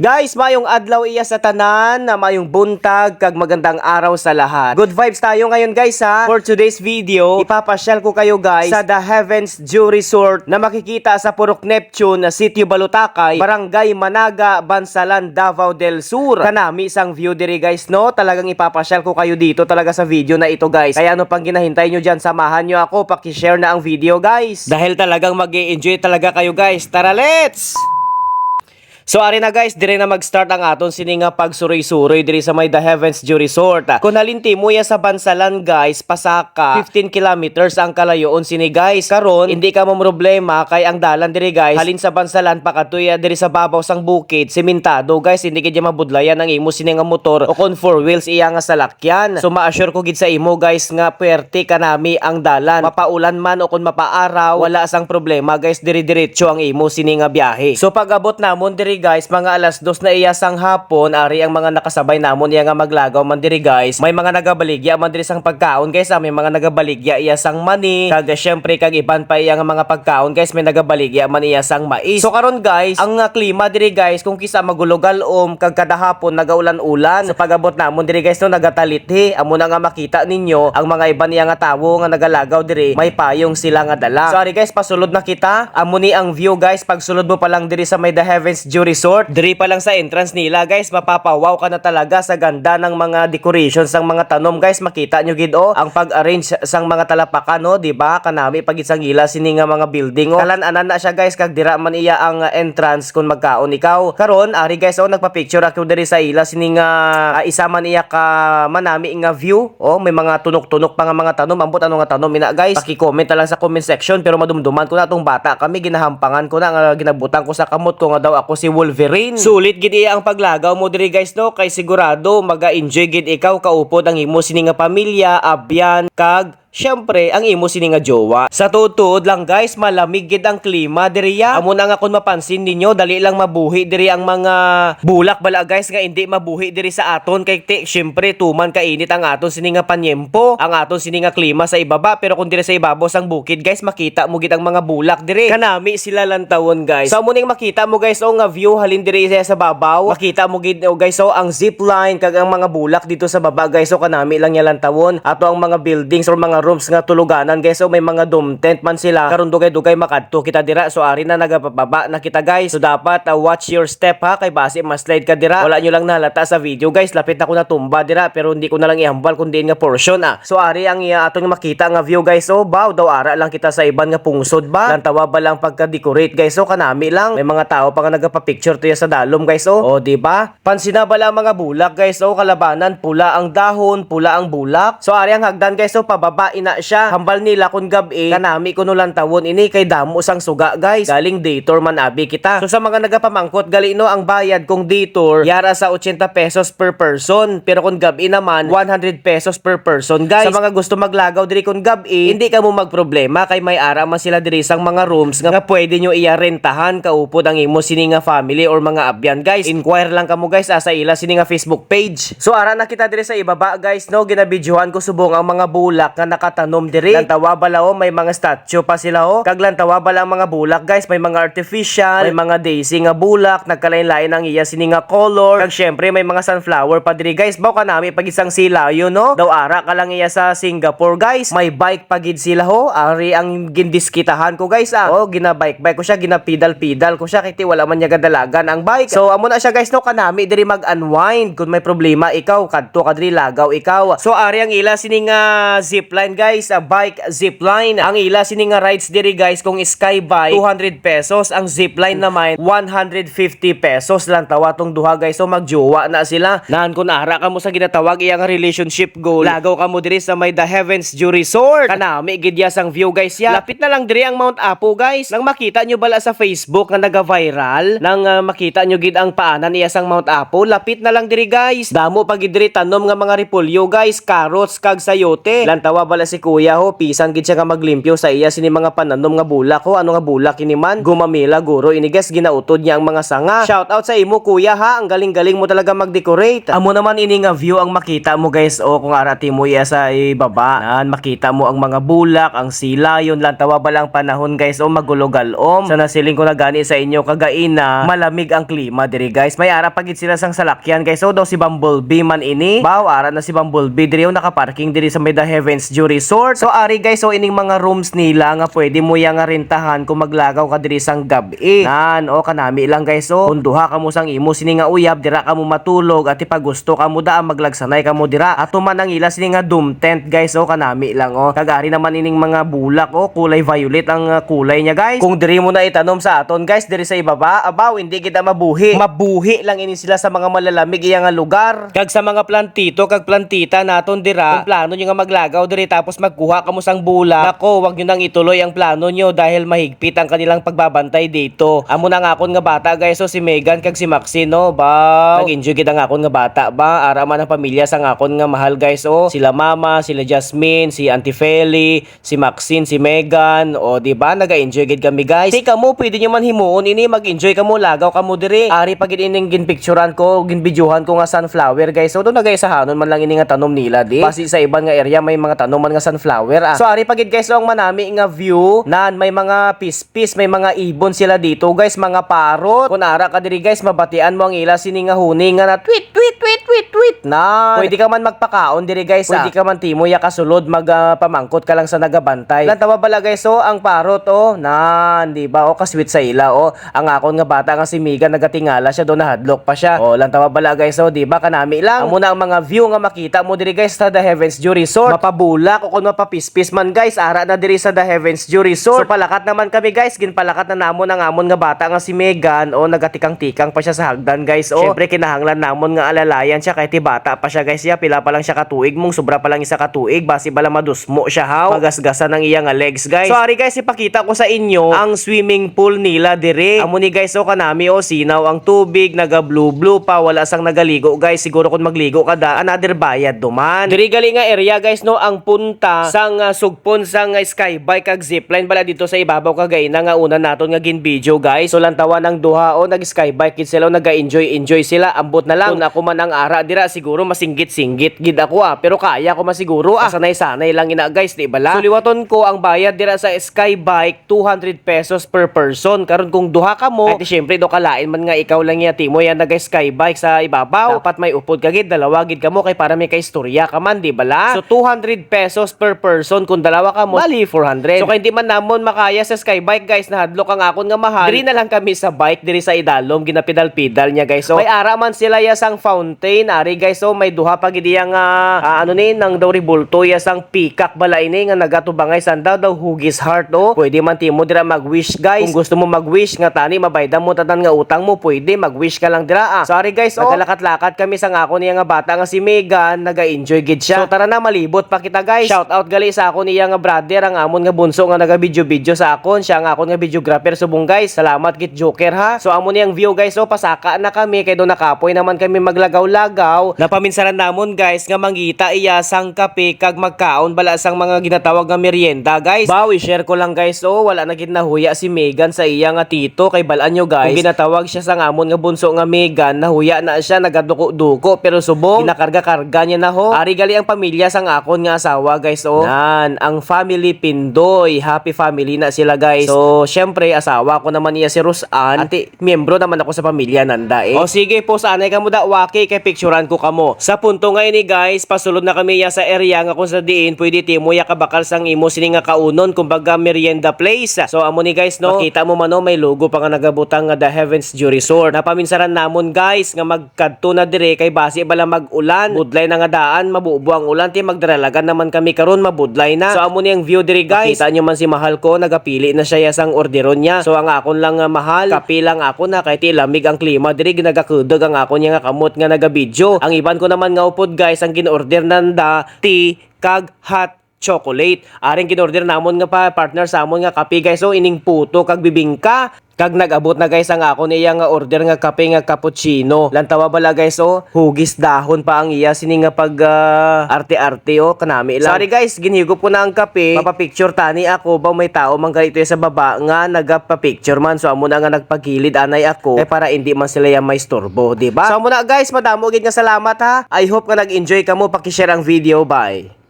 Guys, mayong adlaw iya sa tanan, na mayong buntag kag magandang araw sa lahat. Good vibes tayo ngayon guys ha. For today's video, ipapasyal ko kayo guys sa The Heavens Dew Resort na makikita sa Purok Neptune, Sitio Balutakay, Barangay Managa, Bansalan, Davao del Sur. Kanami isang view diri guys no. Talagang ipapasyal ko kayo dito talaga sa video na ito guys. Kaya ano pang ginahintay nyo dyan, samahan nyo ako, paki-share na ang video guys. Dahil talagang mag-i-enjoy talaga kayo guys. Tara, let's! So ari na guys, dire na mag-start ang aton sininga pagsuroy-suroy diri sa may The Heavens Dew Resort. Kung nalinti mo ya sa Bansalan guys, pasaka 15 kilometers ang kalayoon sini guys. Karon hindi ka mo problema kay ang dalan diri guys, halin sa Bansalan pakatuya diri sa babaw sang bukid, sementado guys, hindi kay mabudlayan ang imo sininga motor o kon four wheels iya nga salakyan. So ma-assure ko gid sa imo guys nga puwerte kanami ang dalan. Mapaulan man o kon mapaaraw, wala sang problema guys, diri-diretso ang imo sininga biyahe. So pag-abot namon diri guys, mga alas 2 na iya sang hapon, ari ang mga nakasabay namon iya nga maglagaw man diri guys. May mga nagabaligya man diri sang pagkaon guys, may mga nagabaligya iya sang mani, kag syempre kag iban pa iya nga mga pagkaon guys, may nagabaligya man iya sang mais. So karon guys, ang klima diri guys, kung kisa magulugalom kag kada hapon nagaulan-ulan. So pag-abot namon diri guys no, nagatalithi, amo na nga makita ninyo ang mga iban iya nga tawo nga nagalagaw diri, may payong sila nga dala. So ari guys, pasulod na kita, amo ni ang view guys, pagsulod mo pa lang diri sa may The Heavens Dew Resort, diri pa lang sa entrance nila guys, mapapawaw ka na talaga sa ganda ng mga decorations sang mga tanom guys. Makita nyo gid ang pag-arrange sang mga talapakan no, di ba? Kanami pag isang ila sini nga mga building Kalan-anan na siya guys, kag dira man iya ang entrance kung magkaon ikaw. Karon ari guys nagpa-picture ako diri sa ila sini nga isa man iya ka manami nga view. May mga tunok-tunok pa nga mga tanom. Ambot ano nga tanom ina guys? Paki-comment na lang sa comment section, pero madumduman ko na tong bata kami, ginahampangan ko na nga ginabutan ko sa kamot ko nga daw ako si Wolverine. Sulit gid iya ang paglagaw mo diri guys no, kay sigurado maga-enjoy gid ikaw kaupod ang imo sini nga pamilya, abyan kag syempre ang imo sini nga jowa. Sa tuod lang guys, malamig gid ang klima diriya. Amo na nga kung mapansin ninyo, dali lang mabuhi diri ang mga bulak bala guys, nga hindi mabuhi diri sa aton kay syempre tuman kainit ang aton sini nga panyempo, ang aton sini nga klima sa ibaba. Pero kung diri sa ibabaw sang bukid guys, makita mo gid ang mga bulak diri. Kanami sila lantawon guys. So amo ning makita mo guys nga view halin diri sa babaw. Makita mo gid guys ang zip line kag ang mga bulak dito sa baba guys. So kanami lang nya lantawon ato ang mga buildings or mga rooms nga tuluganan guys. So may mga dome tent man sila, karon dugay-dugay makadto kita dira. So ari na nagapababa na kita guys. So dapat watch your step ha, kay base ma-slide ka dira. Wala nyo lang nalata sa video guys, lapit na ko natumba dira, pero hindi ko na lang ihambal kundi nga portion So ari ang atong makita nga view guys. So baw daw ara lang kita sa iban nga pungsod ba, lantawa ba lang pagka-decorate guys. So kanami lang, may mga tao pa nga nagapa-picture to sa dalom guys. Di ba? Pansina ba lang mga bulak guys. Kalabanan pula ang dahon, pula ang bulak. So ari ang hagdan guys. Pababa ina siya, hambal nila kung gabi, kanami kuno lang tawon ini kay damo sang suga guys, galing detour man abi kita. So sa mga nagapamangkot gali no, ang bayad kung detour yara sa 80 pesos per person, pero kung gabi naman 100 pesos per person guys. Sa mga gusto maglagaw diri kung gabi, hindi ka mo magproblema kay may ara man sila diri sang mga rooms nga pwede nyo iya-rentahan kaupod ang imo sini nga family or mga abyan guys. Inquire lang kamo guys sa ila sini nga Facebook page. So ara na kita diri sa ibaba guys no, ginabidyohan ko subong ang mga bulak nga nakatanom diri. Lantawa bala may mga statue pa sila kag lantawa bala ang mga bulak guys, may mga artificial, may mga daisy nga bulak, nagkalain-lain ang iya sini nga color, kag syempre may mga sunflower pa diri guys. Baw kanami pag isang silayo no, daw ara ka lang iya sa Singapore guys. May bike pagid sila ari ang gindiskitahan ko guys ginabike ko siya, ginapidal ko siya kiti wala man niya gadalagan ang bike. So amo na siya guys no, kanami diri mag-unwind kung may problema ikaw kadto ka diri lagaw ikaw. So ari ang ila sini nga zipline guys, bike zipline. Ang ila sini nga rides diri guys, kung sky bike 200 pesos, ang zipline naman 150 pesos lang tawa tong duha guys. So magjowa na sila. Nan kun ara ka mo sa ginatawag iyang relationship goal, lagaw ka mo diri sa may The Heavens Dew Resort. Kanami gid ya sang view guys ya. Lapit na lang diri ang Mount Apo guys. Nang makita nyo bala sa Facebook nga naga-viral, nang makita nyo gid ang paanan iya sang Mount Apo, lapit na lang diri guys. Damo pag diri tanom nga mga repolyo guys, carrots kag sayote. Lantawa bala bala si kuya ho, pisan gid siya nga maglimpyo sa iya sini mga pananom nga bulak ho. Ano nga bulak ini man? Gumamila guro ini guys, ginautod niya ang mga sanga. Shout out sa imo kuya ha, ang galing-galing mo talaga mag-decorate. Amo naman ini nga view ang makita mo guys, o kung arati mo iya sa ibaba, nan makita mo ang mga bulak, ang sila, yun lang tawa ba lang panahon guys, o magulugalom. Sa nasiling ko na gani sa inyo kagaina, malamig ang klima diri guys. May ara pagit sila sang salakyan guys, so daw si Bumblebee man ini. Baw ara na si Bumblebee diri nakaparking diri sa may The Heavens View Resort. So ari guys, so ining mga rooms nila nga pwede mo yang nga rentahan kung maglagaw ka diri sang gabi. Nan o kanami lang guys, so kung duha ka mo sang imo sini nga uyab, dira ka mo matulog at pag gusto ka mo da maglagsanay ka mo dira. Ato man ang ila sini nga doom tent guys, o kanami lang o. Kagari naman ining mga bulak o kulay violet ang kulay niya guys. Kung diri mo na itanom sa aton guys, diri sa ibaba, abaw hindi kita mabuhi. Mabuhi lang ini sila sa mga malalamig iya nga lugar. Kag sa mga plantito kag plantita naton dira, kung plano nyo nga maglagaw diri tapos magkuha ka mo sang bulak, nako wag nyo nang ituloy ang plano nyo dahil mahigpit ang kanilang pagbabantay dito. Amo na nga akon nga bata guys, so si Megan kag si Maxine no ba, nag-enjoy kita nga akon nga bata ba, ara man ang pamilya sang akon nga mahal guys, o sila mama, sila Jasmine, si Auntie Feli, si Maxine, si Megan, o di ba naga-enjoy gid kami guys. Di kamo pwede nyo man himuon ini, mag-enjoy kamo, lagaw kamo diri. Ari pag ining ginpicturean ko, ginbidyuhan ko nga sunflower guys, so do nagaisahanon man lang ini nga tanom nila di. Basi sa ibang nga area may mga tanoman nga sunflower. So ari pagid guys, so ang manami nga view nan may mga pispis, may mga ibon sila dito guys, mga parot. Kung ara ka diri guys, mabatian mo ang ila sini nga huni nga na tweet tweet tweet tweet tweet na. Pwede ka man magpakaon diri guys, pwede ka man timo ya kasulod magpamangkot ka lang sa nagabantay. Lantawa bala guys, so ang parot o nan di ba o kasweet sa ila o. Ang akon nga bata nga si Miga nagatingala siya do, nahadlok pa siya. O lantawa bala guys, so di ba kanami lang. Amo na ang mga view nga makita mo diri guys sa The Heavens View Resort. Mapabulak o kung mapapispis man guys, ara na diri sa The Heavens View Resort. So palakat naman kami guys, ginpalakat na namon ang amon nga bata nga si Megan, o nagatikang-tikang pa siya sa hagdan guys. O syempre kinahanglan namon nga alalayan siya kahit bata pa siya guys. Ya pila pa lang siya katuig, mong sobra pa lang isa katuig, basi bala madusmo siya haw. Magasgasan ng iya nga legs guys. So ari guys, ipakita ko sa inyo ang swimming pool nila dire. Amo ni guys, so kanami o sinaw ang tubig, naga blue blue pa, wala sang nagaligo guys. Siguro kung magligo ka da, another bayad duman. Diri gali nga area guys no, ang punta sang sugpon sang skybike kag zipline bala dito sa ibabaw kagay na nga una naton nga ginvideo guys. So lantawan ng duha o nag skybike kid sila, naga-enjoy sila. Ambot na lang kung ako man ang ara dira, siguro masinggit-singgit gid ako pero kaya ko masiguro sanay-sanay lang ina guys, di bala. So liwaton ko ang bayad dira sa skybike 200 pesos per person. Karon kung duha ka mo, at syempre do kalain man nga ikaw lang ya timo yan nag skybike sa ibabaw, dapat may upod ka gid, dalawa gid ka mo kay para may kaistorya ka man, di bala. So 200 pesos per person, kung dalawa ka mo bali 400. So kay hindi man namon makaya sa skybike guys, nahadlok ang akon nga mahal, diri na lang kami sa bike diri sa idalom, ginapidal-pidal niya guys. So may ara man sila ya sang fountain ari guys, so may duha pa gid yang ano ni nang daw ribulto ya sang peacock bala ini nga nagatubangay sanda daw hugis heart o. Pwede man timo dira mag-wish guys, kung gusto mo mag-wish nga tani mabayda mo tanan nga utang mo, pwede mag-wish ka lang dira. Sorry guys, nagalakat-lakat kami sa ako niya nga bata nga si Megan, naga-enjoy gid siya. So tara na, malibot pa kita guys. Shout out gali sa ako niya nga brother, ang amon nga bunso nga naga-video sa akon, siya nga akon nga videographer subong guys. Salamat git Joker ha. So amon niyang view guys, so pasaka na kami kay do nakapoy naman kami maglagaw-lagaw. Napaminsaran namon guys nga mangita iya sang kape kag magkaon bala sang mga ginatawag nga merienda guys. Bawi share ko lang guys, so wala na gid nahuya si Megan sa iya nga tito kay balaan nyo guys. Kung ginatawag siya sang amon nga bunso nga Megan, nahuya na siya, nagaduko-duko pero subong ginakarga-karga niya na ho. Ari gali ang pamilya sang akon nga asawa guys, o nan ang family Pindoy, happy family na sila guys. So syempre asawa ko naman iya si Rosan, at miyembro naman ako sa pamilya nanda O sige po, sanay kamo da waki kay picturean ko kamo. Sa punto nga ini guys, pasulod na kami ya sa area nga kung sa diin pwede timo ya kabakal sang imo sini nga kaunon, kumbaga merienda place. So amo ni guys no, makita mo man no, may logo pa nga nagabutang nga The Heavens View Resort. Napaminsaran namon guys nga magkadto na dire kay base bala mag-ulan, budlay na nga daan, mabubo ang ulan ti magdaralagan naman kami karon mabudlay na. So amo ni ang view dire guys. Makita nyo man si mahal ko, nagapili na siya sang orderon niya. So ang akon lang nga mahal, kapilang ako na kay ti lamig ang klima dire, ginagakudag ang akon niya nga kamot nga naga-video. Ang iban ko naman nga upod guys, ang ginorder nanda tea kag hot chocolate. Aring ginorder namon nga pa partner sa amon nga kape guys, so ining puto kag bibingka. Kag nag-abot na guys ang ako niya nga order nga kape nga cappuccino. Lantawa bala guys oh, hugis dahon pa ang iya sini nga pag arte-arte oh, kanami lang. Sorry guys, ginhigop ko na ang kape. Mapapicture tani ako ba may tao man ganito sa baba nga nagapa-picture man. So amo na nga nagpagilid anay ako para hindi man sila yung may storbo, di ba? So amo na guys, madamo gid nga salamat ha. I hope nga nag-enjoy ka mo, paki-share ang video, bye.